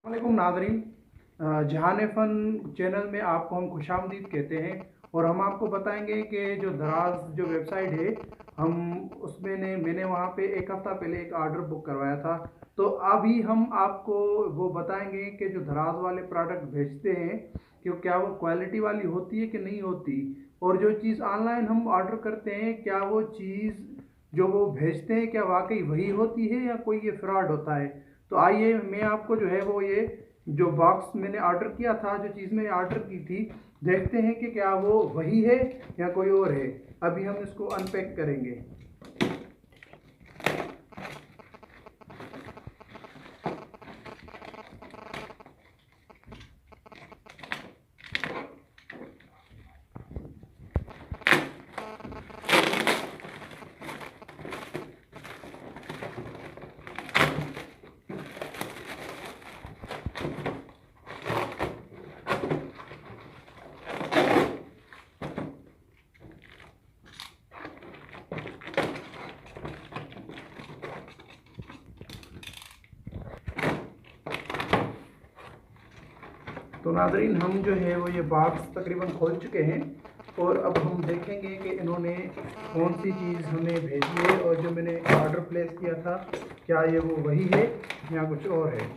वालेकुम नाज़रीन, जहान फ़न चैनल में आपको हम खुशामदीद कहते हैं और हम आपको बताएंगे कि जो दराज जो वेबसाइट है हम उसमें ने मैंने वहाँ पे एक हफ़्ता पहले एक ऑर्डर बुक करवाया था। तो अभी हम आपको वो बताएंगे कि जो दराज वाले प्रोडक्ट भेजते हैं कि क्या वो क्वालिटी वाली होती है कि नहीं होती, और जो चीज़ ऑनलाइन हम ऑर्डर करते हैं क्या वो चीज़ जो वो भेजते हैं क्या वाकई वही होती है या कोई ये फ्रॉड होता है। तो आइए मैं आपको जो है वो ये जो बॉक्स मैंने ऑर्डर किया था, जो चीज़ मैंने ऑर्डर की थी, देखते हैं कि क्या वो वही है या कोई और है। अभी हम इसको अनपैक करेंगे। तो नाज़रीन, हम जो है वो ये बॉक्स तकरीबन खोल चुके हैं और अब हम देखेंगे कि इन्होंने कौन सी चीज़ हमें भेजी है और जो मैंने ऑर्डर प्लेस किया था क्या ये वो वही है या कुछ और है।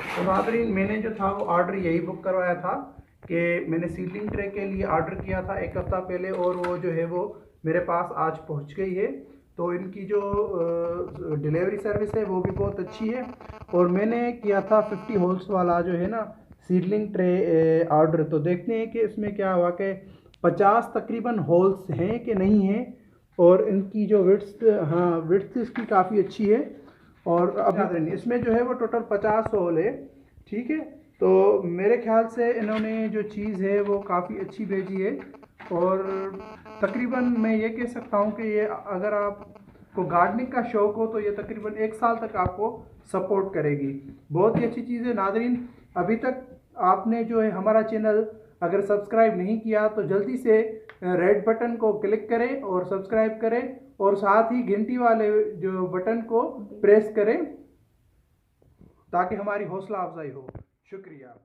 तो नाज़रीन, मैंने जो था वो ऑर्डर यही बुक करवाया था कि मैंने सीलिंग ट्रे के लिए ऑर्डर किया था एक हफ़्ता पहले और वो जो है वो मेरे पास आज पहुंच गई है। तो इनकी जो डिलीवरी सर्विस है वो भी बहुत अच्छी है। और मैंने किया था 50 होल्स वाला जो है ना सीलिंग ट्रे ऑर्डर। तो देखते हैं कि इसमें क्या हुआ कि 50 तकरीबन होल्स हैं कि नहीं हैं, और इनकी जो विड्थ, हाँ विड्थ इसकी काफ़ी अच्छी है। और अब इसमें जो है वो टोटल 50 होल है, ठीक है। तो मेरे ख्याल से इन्होंने जो चीज़ है वो काफ़ी अच्छी भेजी है और तकरीबन मैं ये कह सकता हूँ कि ये अगर आपको गार्डनिंग का शौक़ हो तो ये तकरीबन 1 साल तक आपको सपोर्ट करेगी। बहुत ही अच्छी चीज़ है नाज़रीन। अभी तक आपने जो है हमारा चैनल अगर सब्सक्राइब नहीं किया तो जल्दी से रेड बटन को क्लिक करें और सब्सक्राइब करें और साथ ही घंटी वाले जो बटन को प्रेस करें ताकि हमारी हौसला अफजाई हो। शुक्रिया।